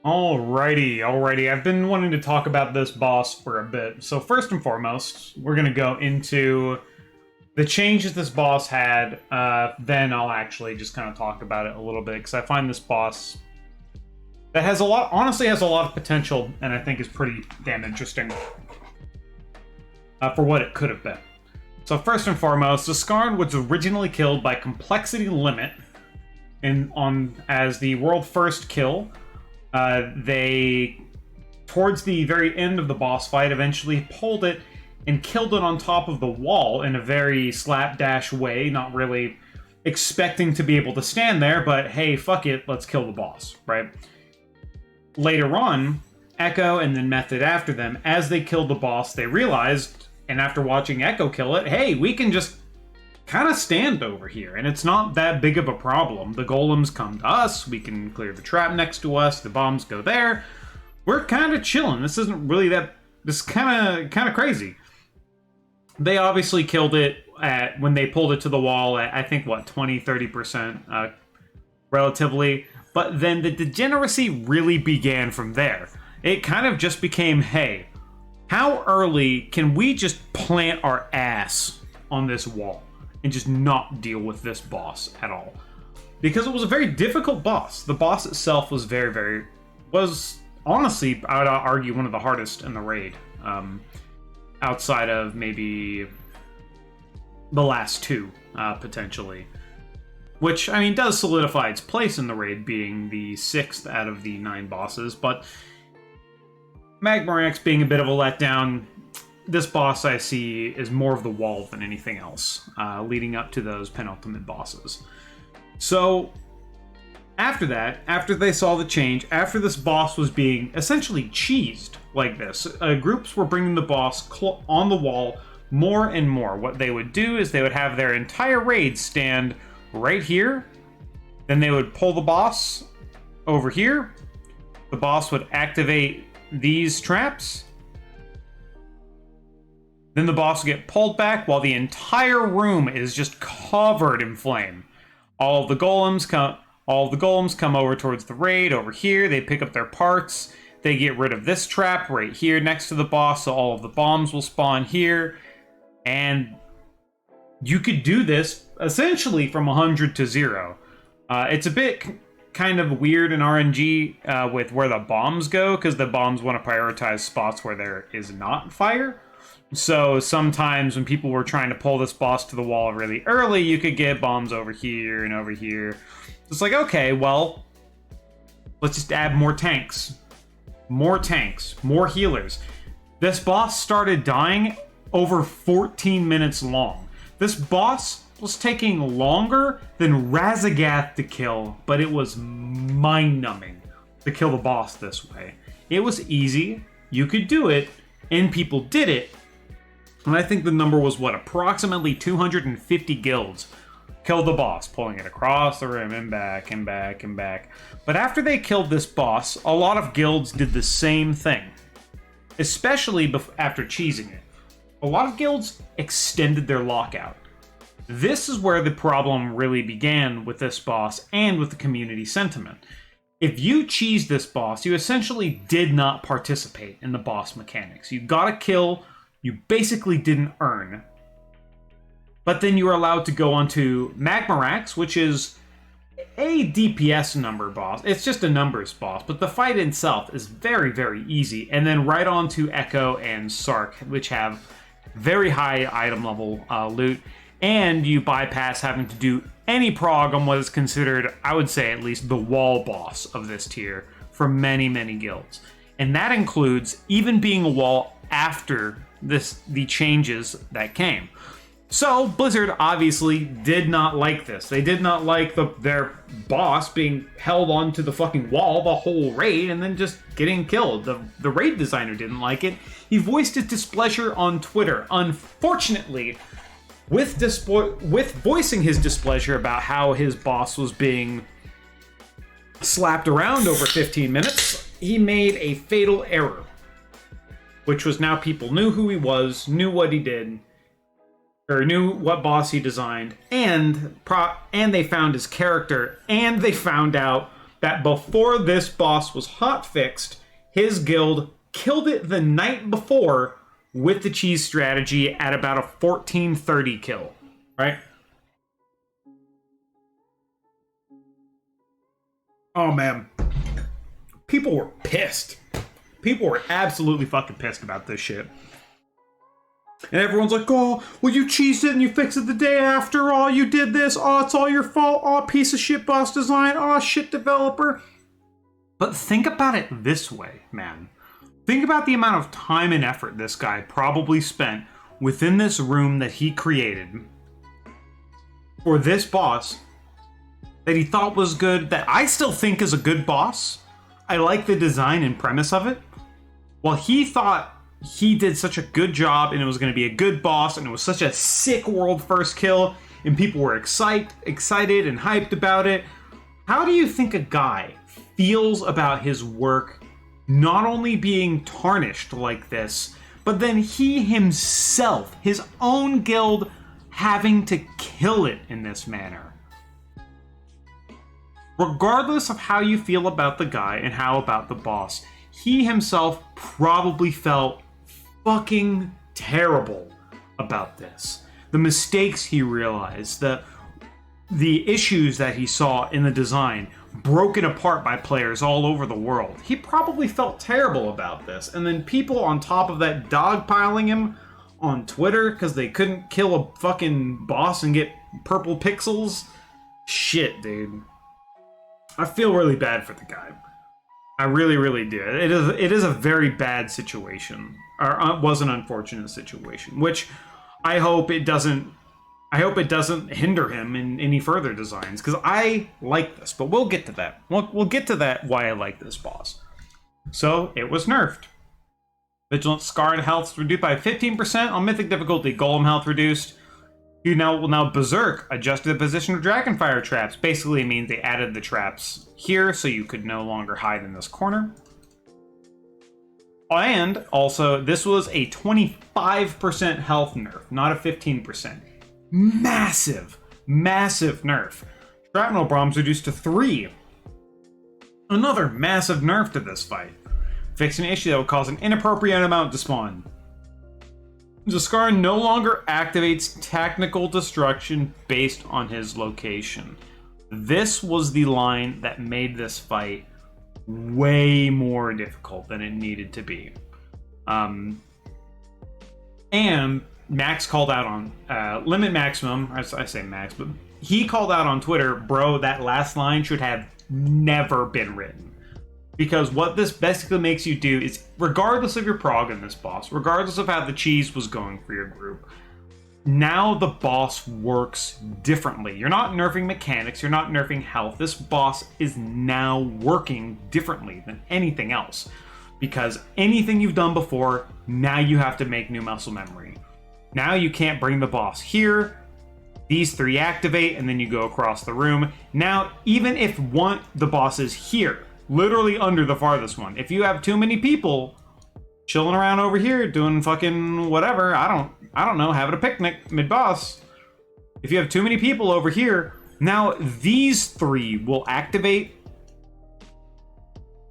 Alrighty. I've been wanting to talk about this boss for a bit. So first and foremost, we're going to go into the changes this boss had. Then I'll actually just kind of talk about it a little bit because I find this boss that honestly has a lot of potential, and I think is pretty damn interesting for what it could have been. So first and foremost, Zskarn was originally killed by Complexity Limit as the world first kill. They, towards the very end of the boss fight, eventually pulled it and killed it on top of the wall in a very slapdash way, not really expecting to be able to stand there, but hey, fuck it, let's kill the boss, right? Later on, Echo and then Method after them, as they killed the boss, they realized, and after watching Echo kill it, hey, we can just kind of stand over here, and it's not that big of a problem. The golems come to us, we can clear the trap next to us, the bombs go there. We're kind of chilling. This isn't really that... This is kind of crazy. They obviously killed it when they pulled it to the wall at, I think, what, 20-30% relatively. But then the degeneracy really began from there. It kind of just became, hey, how early can we just plant our ass on this wall and just not deal with this boss at all? Because it was a very difficult boss. The boss itself was was honestly, I would argue, one of the hardest in the raid. Outside of maybe the last two, potentially. Which, I mean, does solidify its place in the raid, being the 6th out of the 9 bosses, but Magmarax being a bit of a letdown, this boss I see is more of the wall than anything else, leading up to those penultimate bosses. So, after that, after they saw the change, after this boss was being essentially cheesed like this, groups were bringing the boss on the wall more and more. What they would do is they would have their entire raid stand right here, then they would pull the boss over here, the boss would activate these traps, then the boss would get pulled back while the entire room is just covered in flame. All of the golems come over towards the raid over here. They pick up their parts. They get rid of this trap right here next to the boss, so all of the bombs will spawn here. And you could do this essentially from 100 to 0. It's a bit kind of weird in RNG with where the bombs go, because the bombs want to prioritize spots where there is not fire. So sometimes when people were trying to pull this boss to the wall really early, you could get bombs over here and over here. It's like, okay, well, let's just add more tanks. More tanks. More healers. This boss started dying over 14 minutes long. This boss was taking longer than Razagath to kill, but it was mind-numbing to kill the boss this way. It was easy. You could do it, and people did it. And I think the number was, what, approximately 250 guilds killed the boss, pulling it across the room and back and back and back. But after they killed this boss, a lot of guilds did the same thing, especially after cheesing it. A lot of guilds extended their lockout. This is where the problem really began with this boss and with the community sentiment. If you cheesed this boss, you essentially did not participate in the boss mechanics. You got a kill you basically didn't earn. But then you were allowed to go onto Magmarax, which is a DPS number boss. It's just a numbers boss, but the fight itself is very, very easy. And then right on to Echo and Sark, which have very high item level loot. And you bypass having to do any prog on what is considered, I would say at least, the wall boss of this tier for many, many guilds. And that includes even being a wall after the changes that came. So, Blizzard obviously did not like this. They did not like their boss being held onto the fucking wall the whole raid and then just getting killed. The raid designer didn't like it. He voiced his displeasure on Twitter. Unfortunately, with voicing his displeasure about how his boss was being slapped around over 15 minutes, he made a fatal error. Which was now people knew who he was, knew what he did, or knew what boss he designed, and they found his character, and they found out that before this boss was hotfixed, his guild killed it the night before with the cheese strategy at about a 1430 kill, right? Oh man, people were pissed. People were absolutely fucking pissed about this shit. And everyone's like, oh, well, you cheesed it and you fixed it the day after. Oh, you did this. Oh, it's all your fault. Oh, piece of shit boss design. Oh, shit developer. But think about it this way, man. Think about the amount of time and effort this guy probably spent within this room that he created for this boss that he thought was good, that I still think is a good boss. I like the design and premise of it. Well, he thought he did such a good job and it was going to be a good boss and it was such a sick world first kill and people were excited and hyped about it. How do you think a guy feels about his work not only being tarnished like this, but then he himself, his own guild, having to kill it in this manner? Regardless of how you feel about the guy and how about the boss, he himself probably felt fucking terrible about this. The mistakes he realized, the issues that he saw in the design, broken apart by players all over the world. He probably felt terrible about this. And then people on top of that dogpiling him on Twitter because they couldn't kill a fucking boss and get purple pixels. Shit, dude. I feel really bad for the guy. I really, really do. It is a very bad situation, or was an unfortunate situation, which I hope it doesn't hinder him in any further designs, because I like this, but we'll get to that. We'll get to that, why I like this boss. So, it was nerfed. Vigilant Zskarn health reduced by 15% on Mythic difficulty. Golem health reduced. You will now Berserk, adjusted the position of Dragonfire traps. Basically, it means they added the traps here, so you could no longer hide in this corner. And, also, this was a 25% health nerf, not a 15%. Massive, massive nerf. Shrapnel bombs reduced to 3. Another massive nerf to this fight. Fixing an issue that would cause an inappropriate amount to spawn. Zskarn no longer activates technical destruction based on his location. This was the line that made this fight way more difficult than it needed to be. And Max called out on Limit Maximum, I say Max, but he called out on Twitter, bro, that last line should have never been written. Because what this basically makes you do is, regardless of your prog in this boss, regardless of how the cheese was going for your group, now the boss works differently. You're not nerfing mechanics, you're not nerfing health. This boss is now working differently than anything else. Because anything you've done before, now you have to make new muscle memory. Now you can't bring the boss here, these 3 activate, and then you go across the room. Now, even if the boss is here, literally under the farthest one, if you have too many people chilling around over here doing fucking whatever, I don't know, having a picnic mid-boss, if you have too many people over here, now these 3 will activate,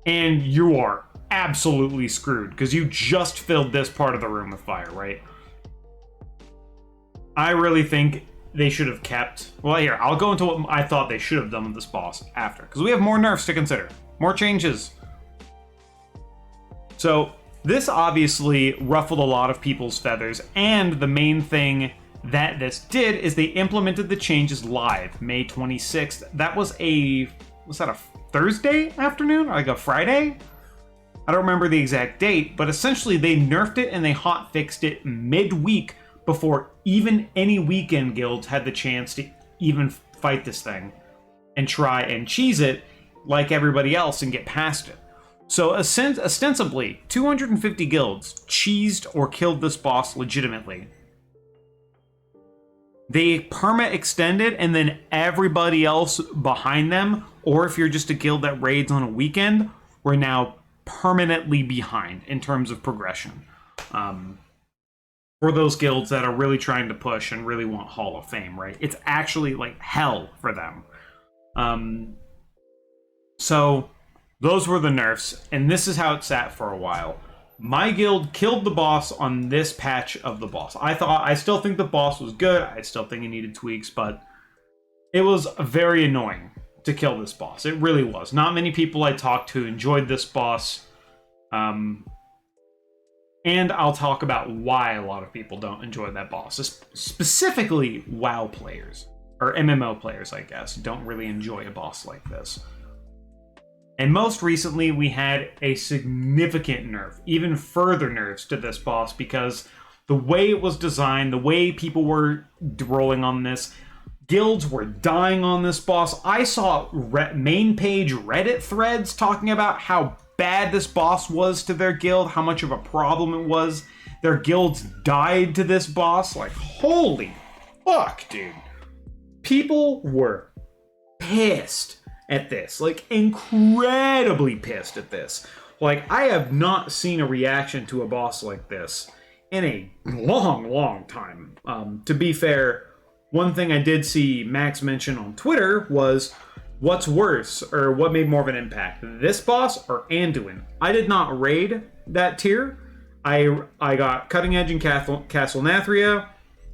and you are absolutely screwed, because you just filled this part of the room with fire, right? I really think they should have kept... Well, here, I'll go into what I thought they should have done with this boss after, because we have more nerfs to consider. More changes. So, this obviously ruffled a lot of people's feathers, and the main thing that this did is they implemented the changes live, May 26th. That was that a Thursday afternoon? Or like a Friday? I don't remember the exact date, but essentially they nerfed it and they hotfixed it midweek before even any weekend guilds had the chance to even fight this thing and try and cheese it like everybody else and get past it. So ostensibly, 250 guilds cheesed or killed this boss legitimately. They perma extended, and then everybody else behind them, or if you're just a guild that raids on a weekend, we're now permanently behind in terms of progression. For those guilds that are really trying to push and really want Hall of Fame, right? It's actually like hell for them. So those were the nerfs, and this is how it sat for a while. My guild killed the boss on this patch of the boss. I still think the boss was good. I still think it needed tweaks, but it was very annoying to kill this boss. It really was. Not many people I talked to enjoyed this boss. And I'll talk about why a lot of people don't enjoy that boss. Specifically, WoW players, or MMO players, I guess, don't really enjoy a boss like this. And most recently, we had a significant nerf, even further nerfs to this boss, because the way it was designed, the way people were rolling on this, guilds were dying on this boss. I saw main page Reddit threads talking about how bad this boss was to their guild, how much of a problem it was. Their guilds died to this boss. Like, holy fuck, dude. People were pissed at this. Like, incredibly pissed at this. Like, I have not seen a reaction to a boss like this in a long time. To be fair, one thing I did see Max mention on Twitter was, what's worse, or what made more of an impact, this boss or Anduin? I did not raid that tier. I got Cutting Edge and Castle Nathria.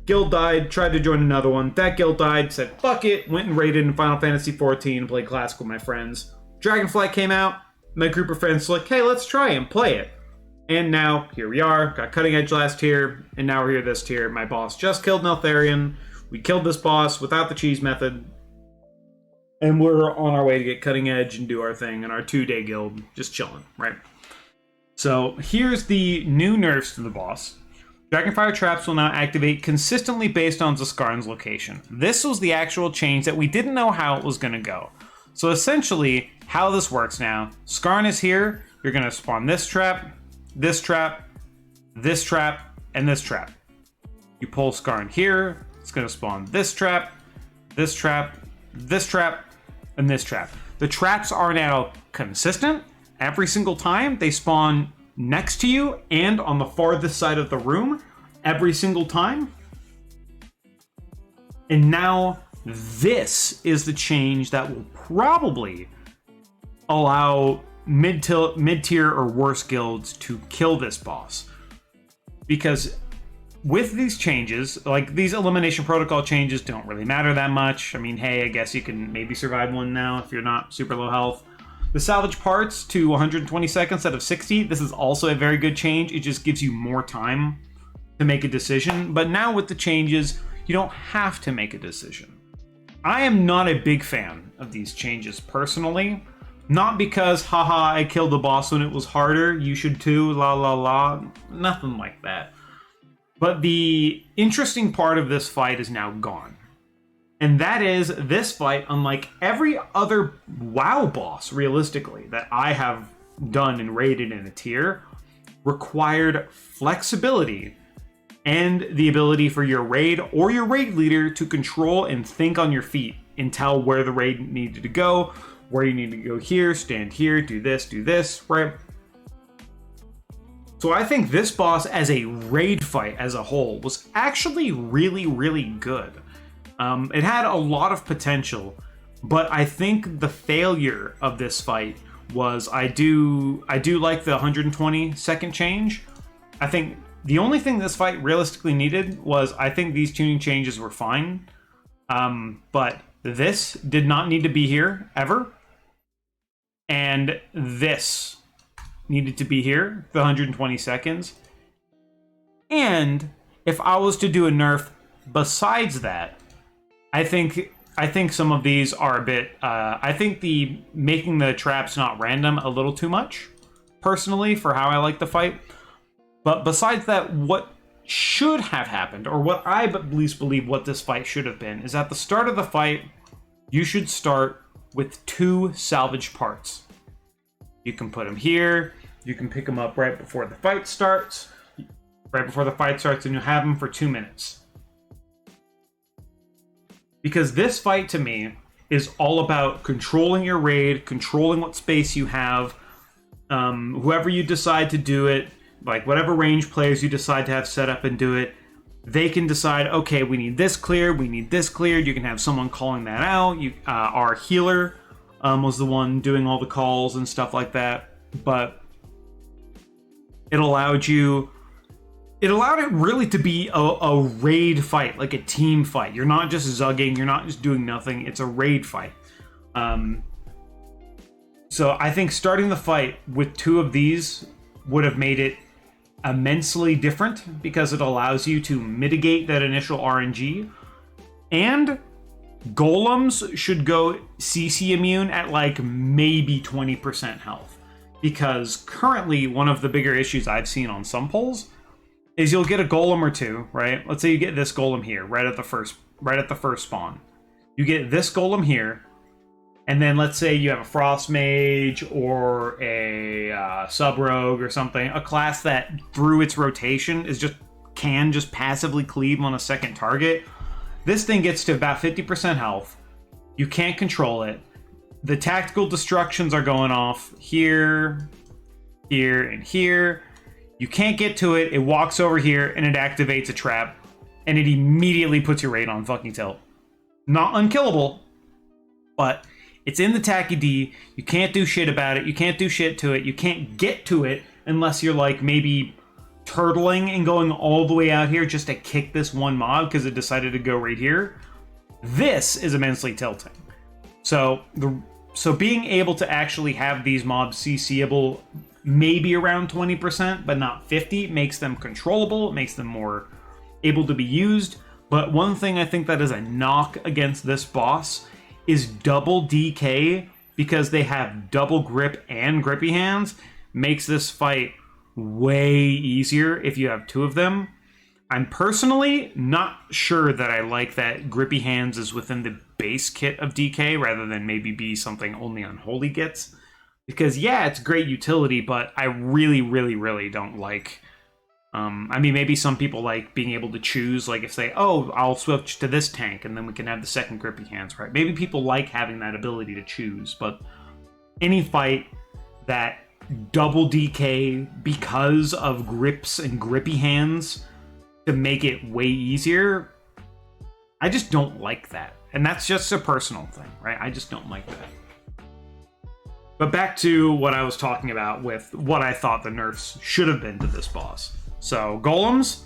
Guild died, tried to join another one. That guild died, said fuck it, went and raided in Final Fantasy XIV and played Classic with my friends. Dragonflight came out, my group of friends were like, hey, let's try and play it. And now, here we are, got Cutting Edge last tier, and now we're here this tier. My boss just killed Neltharion. We killed this boss without the cheese method. And we're on our way to get Cutting Edge and do our thing in our 2-day guild, just chilling, right? So here's the new nerfs to the boss. Dragonfire traps will now activate consistently based on Zskarn's location. This was the actual change that we didn't know how it was going to go. So essentially, how this works now, Zskarn is here, you're going to spawn this trap, this trap, this trap, and this trap. You pull Zskarn here, it's going to spawn this trap, this trap, this trap, and this trap. The traps are now consistent every single time. They spawn next to you and on the farthest side of the room every single time. And now this is the change that will probably allow mid-tier or worse guilds to kill this boss. Because with these changes, like these elimination protocol changes don't really matter that much. I mean, hey, I guess you can maybe survive one now if you're not super low health. The salvage parts to 120 seconds instead of 60, this is also a very good change. It just gives you more time to make a decision. But now with the changes, you don't have to make a decision. I am not a big fan of these changes personally. Not because, haha, I killed the boss when it was harder, you should too, la la la. Nothing like that. But the interesting part of this fight is now gone. And that is, this fight, unlike every other WoW boss, realistically, that I have done and raided in a tier, required flexibility and the ability for your raid or your raid leader to control and think on your feet and tell where the raid needed to go, where you need to go here, stand here, do this, right? So I think this boss as a raid fight as a whole was actually really good. It had a lot of potential, but I think the failure of this fight was I do like the 120 second change. I think the only thing this fight realistically needed was, I think these tuning changes were fine, but this did not need to be here ever, and this needed to be here, the 120 seconds. And if I was to do a nerf besides that, I think some of these are a bit, I think the making the traps not random a little too much, personally, for how I like the fight. But besides that, what should have happened, or what I at least believe what this fight should have been, is at the start of the fight, you should start with 2 salvage parts. You can put them here, you can pick them up right before the fight starts, and you have them for 2 minutes. Because this fight, to me, is all about controlling your raid, controlling what space you have, whoever you decide to do it, like whatever range players you decide to have set up and do it, they can decide, okay, we need this cleared, we need this cleared. You can have someone calling that out. Our healer was the one doing all the calls and stuff like that. But it allowed it really to be a raid fight, like a team fight. You're not just zugging, you're not just doing nothing, it's a raid fight. So I think starting the fight with 2 of these would have made it immensely different, because it allows you to mitigate that initial RNG. And golems should go CC immune at like maybe 20% health, because currently one of the bigger issues I've seen on some polls is you'll get a golem or 2, right? Let's say you get this golem here right at the first spawn. You get this golem here, and then let's say you have a frost mage or a sub rogue or something, a class that through its rotation can just passively cleave on a second target. This thing gets to about 50% health. You can't control it. The tactical destructions are going off here, here, and here. You can't get to it. It walks over here and it activates a trap, and it immediately puts your raid on fucking tilt. Not unkillable, but it's in the tacky D. You can't do shit about it. You can't do shit to it. You can't get to it unless you're like maybe turtling and going all the way out here just to kick this one mob because it decided to go right here. This is immensely tilting. So being able to actually have these mobs CCable maybe around 20%, but not 50, makes them controllable, it makes them more able to be used. But one thing I think that is a knock against this boss is double DK, because they have double grip and grippy hands, makes this fight way easier if you have 2 of them. I'm personally not sure that I like that grippy hands is within the base kit of DK rather than maybe be something only Unholy gets. Because yeah, it's great utility, but I really, really, really don't like... I mean, maybe some people like being able to choose, like if they, oh, I'll switch to this tank and then we can have the second grippy hands, right? Maybe people like having that ability to choose, but any fight that double DK because of grips and grippy hands to make it way easier, I just don't like that. And that's just a personal thing, right? I just don't like that. But back to what I was talking about with what I thought the nerfs should have been to this boss. So, golems,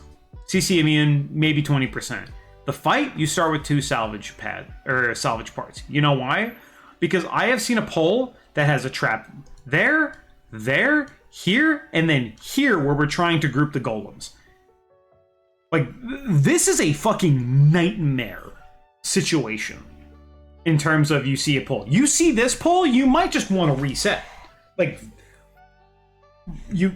CC immune, maybe 20%. The fight, you start with 2 salvage parts. You know why? Because I have seen a poll that has a trap there, here, and then here where we're trying to group the golems. Like, this is a fucking nightmare situation in terms of you see a poll. You see this poll, you might just want to reset. Like... your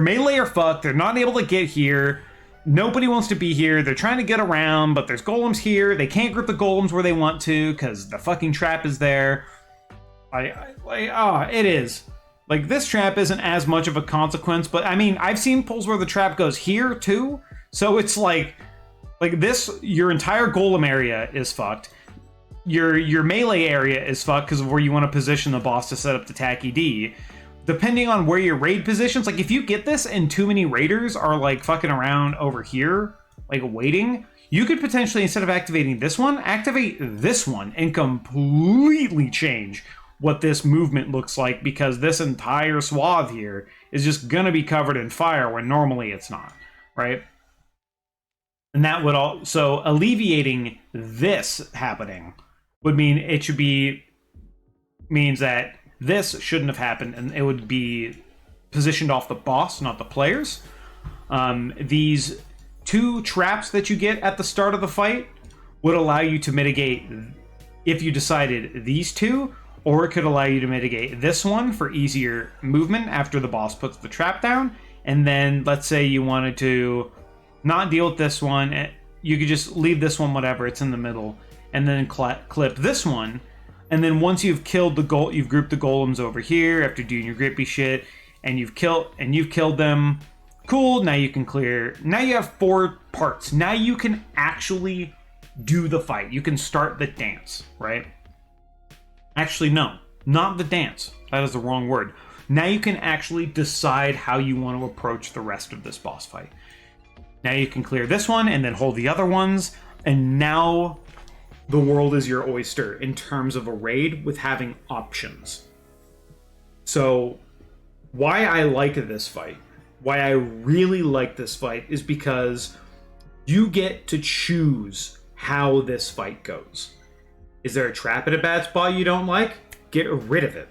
melee are fucked. They're not able to get here. Nobody wants to be here. They're trying to get around, but there's golems here. They can't group the golems where they want to because the fucking trap is there. It is. Like, this trap isn't as much of a consequence, but I mean, I've seen pulls where the trap goes here too. So it's like this, your entire golem area is fucked. Your melee area is fucked because of where you want to position the boss to set up the tacky D. Depending on where your raid positions, like if you get this and too many raiders are like fucking around over here, like waiting, you could potentially, instead of activating this one, activate this one and completely change what this movement looks like, because this entire swath here is just gonna be covered in fire when normally it's not, right? And that would also alleviating this happening would mean means that this shouldn't have happened, and it would be positioned off the boss, not the players. These 2 traps that you get at the start of the fight would allow you to mitigate if you decided these 2, or it could allow you to mitigate this one for easier movement after the boss puts the trap down. And then let's say you wanted to not deal with this one, you could just leave this one, whatever, it's in the middle, and then clip this one. And then once you've killed you've grouped the golems over here after doing your grippy shit, and you've killed them. Cool. Now you can clear. Now you have 4 parts. Now you can actually do the fight. You can start the dance, right? Actually, no, not the dance. That is the wrong word. Now you can actually decide how you want to approach the rest of this boss fight. Now you can clear this one and then hold the other ones, and now the world is your oyster in terms of a raid with having options. So why I like this fight, why I really like this fight, is because you get to choose how this fight goes. Is there a trap at a bad spot you don't like? Get rid of it.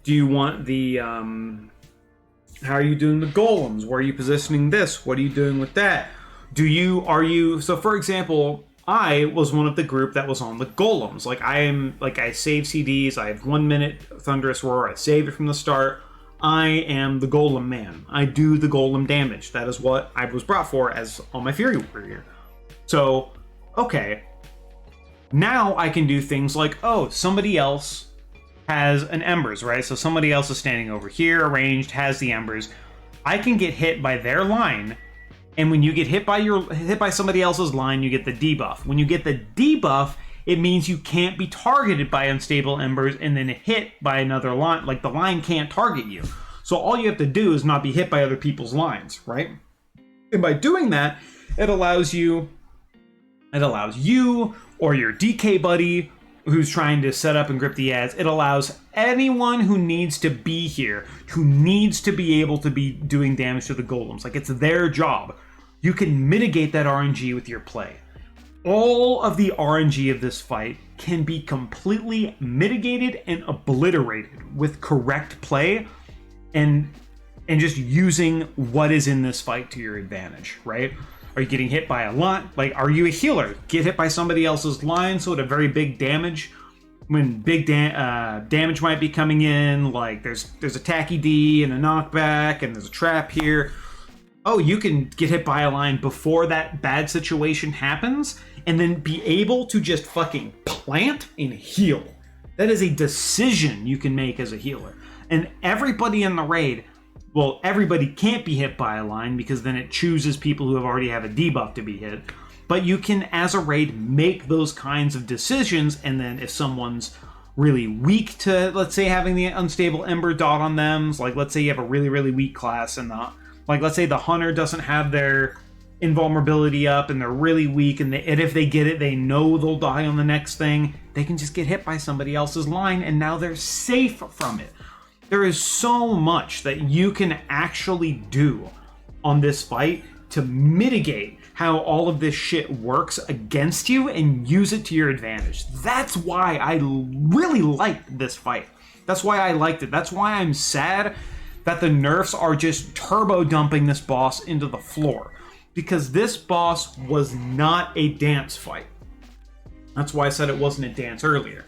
Do you want the, how are you doing the golems? Where are you positioning this? What are you doing with that? So for example, I was one of the group that was on the golems. I save CDs, I have 1 minute Thunderous Roar, I saved it from the start. I am the golem man. I do the golem damage. That is what I was brought for as on my Fury Warrior. So, okay. Now I can do things like, oh, somebody else has an Embers, right? So somebody else is standing over here, arranged, has the Embers. I can get hit by their line, and when you get hit by somebody else's line, you get the debuff. When you get the debuff, it means you can't be targeted by unstable embers and then hit by another line. Like, the line can't target you. So all you have to do is not be hit by other people's lines, right? And by doing that, it allows you or your DK buddy who's trying to set up and grip the ads, it allows anyone who needs to be here, who needs to be able to be doing damage to the golems. Like, it's their job. You can mitigate that RNG with your play. All of the RNG of this fight can be completely mitigated and obliterated with correct play and just using what is in this fight to your advantage, right? Are you getting hit by a line? Like, are you a healer? Get hit by somebody else's line, so at a very big damage, when big damage might be coming in, like there's a tacky D and a knockback and there's a trap here. Oh, you can get hit by a line before that bad situation happens and then be able to just fucking plant and heal. That is a decision you can make as a healer. And everybody in the raid, well, everybody can't be hit by a line because then it chooses people who already have a debuff to be hit. But you can, as a raid, make those kinds of decisions, and then if someone's really weak to, let's say, having the unstable ember dot on them, so like let's say you have a really, really weak class and let's say the hunter doesn't have their invulnerability up and they're really weak, and if they get it, they know they'll die on the next thing, they can just get hit by somebody else's line and now they're safe from it. There is so much that you can actually do on this fight to mitigate how all of this shit works against you and use it to your advantage. That's why I really liked this fight. That's why I liked it. That's why I'm sad that the nerfs are just turbo dumping this boss into the floor. Because this boss was not a dance fight. That's why I said it wasn't a dance earlier.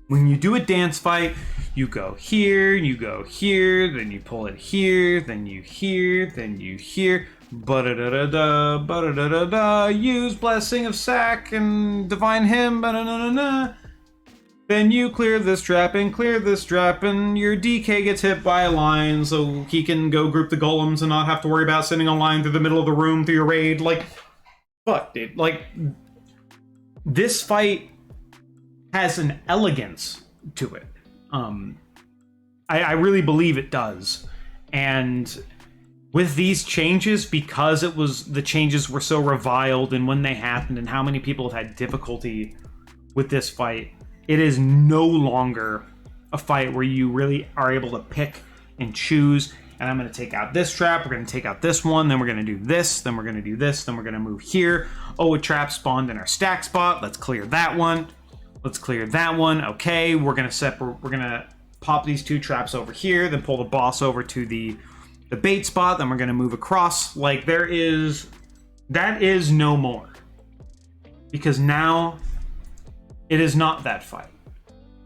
When you do a dance fight, you go here, then you pull it here, then you here, then you here. Ba-da-da-da-da, ba-da-da-da-da, use Blessing of Sack and Divine Hymn, ba-da-da-da-da. Then you clear this trap and your DK gets hit by a line so he can go group the golems and not have to worry about sending a line through the middle of the room through your raid. Like, fuck, dude. Like, this fight has an elegance to it. I really believe it does. And with these changes, because the changes were so reviled and when they happened and how many people have had difficulty with this fight, it is no longer a fight where you really are able to pick and choose. And I'm going to take out this trap, we're going to take out this one, then we're going to do this, then we're going to do this, then we're going to move here. Oh, a trap spawned in our stack spot. Let's clear that one. Let's clear that one. Okay, we're going to pop these two traps over here, then pull the boss over to the bait spot, then we're going to move across. Like, that is no more. Because now it is not that fight.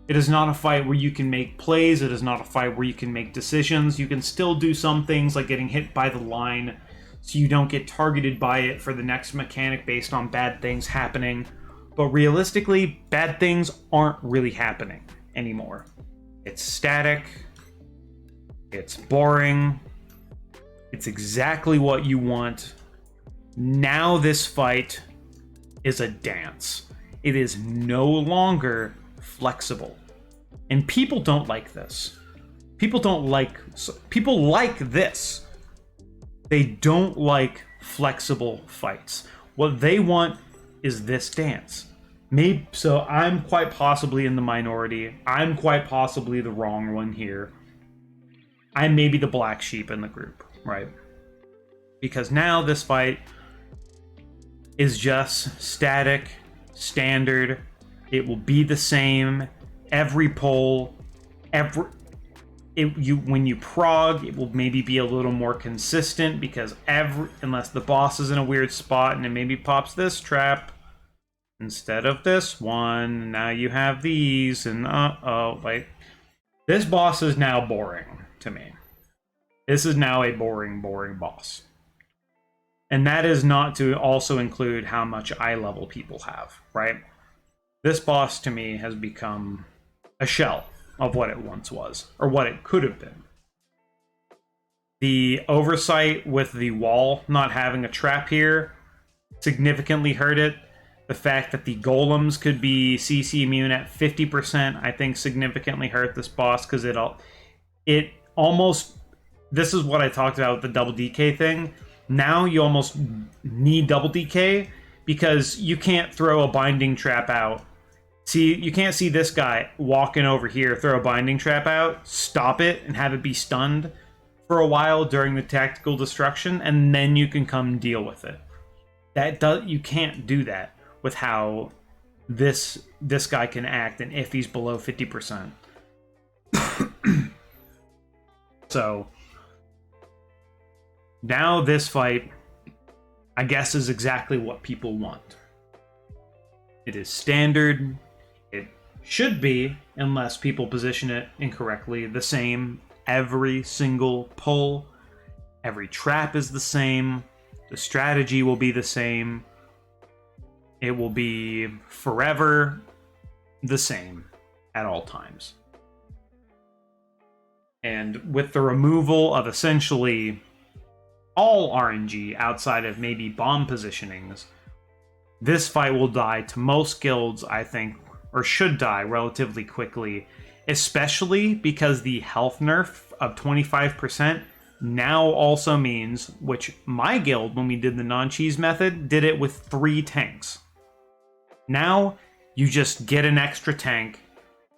It is not a fight where you can make plays. It is not a fight where you can make decisions. You can still do some things like getting hit by the line so you don't get targeted by it for the next mechanic based on bad things happening. But realistically, bad things aren't really happening anymore. It's static. It's boring. It's exactly what you want. Now this fight is a dance. It is no longer flexible. And people don't like this. People like this. They don't like flexible fights. What they want is this dance. Maybe, so I'm quite possibly in the minority. I'm quite possibly the wrong one here. I may be the black sheep in the group, right? Because now this fight is just static, standard. It will be the same every poll, when you prog, it will maybe be a little more consistent because unless the boss is in a weird spot and it maybe pops this trap instead of this one, now you have these, and like this boss is now boring to me. This is now a boring boss. And that is not to also include how much eye level people have, right? This boss to me has become a shell of what it once was, or what it could have been. The oversight with the wall not having a trap here significantly hurt it. The fact that the golems could be CC immune at 50%, I think significantly hurt this boss, because it almost, this is what I talked about with the double DK thing. Now you almost need double DK because you can't throw a binding trap out. See, you can't see this guy walking over here, throw a binding trap out, stop it, and have it be stunned for a while during the tactical destruction, and then you can come deal with it. You can't do that with how this guy can act, and if he's below 50%. So now this fight, I guess, is exactly what people want. It is standard. It should be, unless people position it incorrectly, the same every single pull. Every trap is the same. The strategy will be the same. It will be forever the same at all times. And with the removal of essentially all RNG outside of maybe bomb positionings, this fight will die to most guilds, I think, or should die relatively quickly, especially because the health nerf of 25% now also means, which my guild, when we did the non-cheese method, did it with 3 tanks. Now, you just get an extra tank.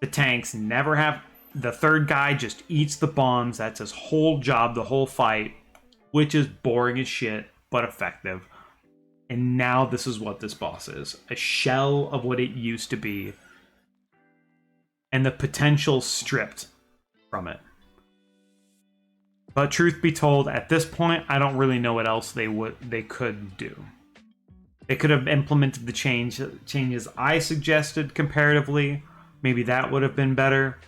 The tanks never have... The third guy just eats the bombs. That's his whole job, the whole fight, which is boring as shit, but effective. And now this is what this boss is. A shell of what it used to be. And the potential stripped from it. But truth be told, at this point, I don't really know what else they could do. They could have implemented the changes I suggested comparatively. Maybe that would have been better.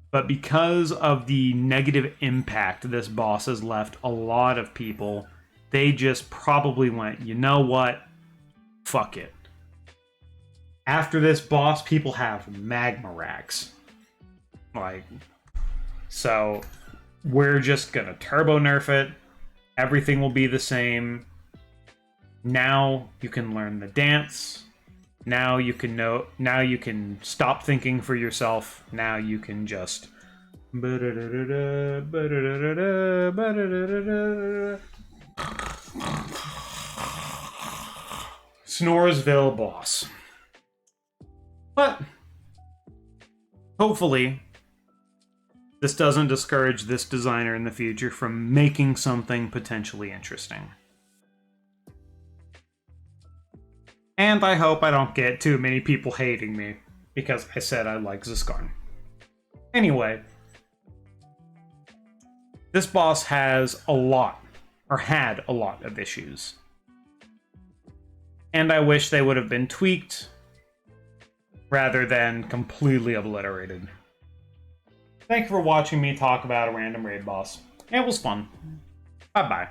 But because of the negative impact this boss has left a lot of people, they just probably went, you know what? Fuck it. After this boss, people have magma racks. So we're just gonna turbo nerf it. Everything will be the same. Now you can learn the dance. Now you can know. Now you can stop thinking for yourself. Now you can just. Snoresville boss. But hopefully this doesn't discourage this designer in the future from making something potentially interesting. And I hope I don't get too many people hating me because I said I like Zskarn. Anyway, this boss has a lot, or had a lot of issues. And I wish they would have been tweaked rather than completely obliterated. Thank you for watching me talk about a random raid boss. It was fun. Bye-bye.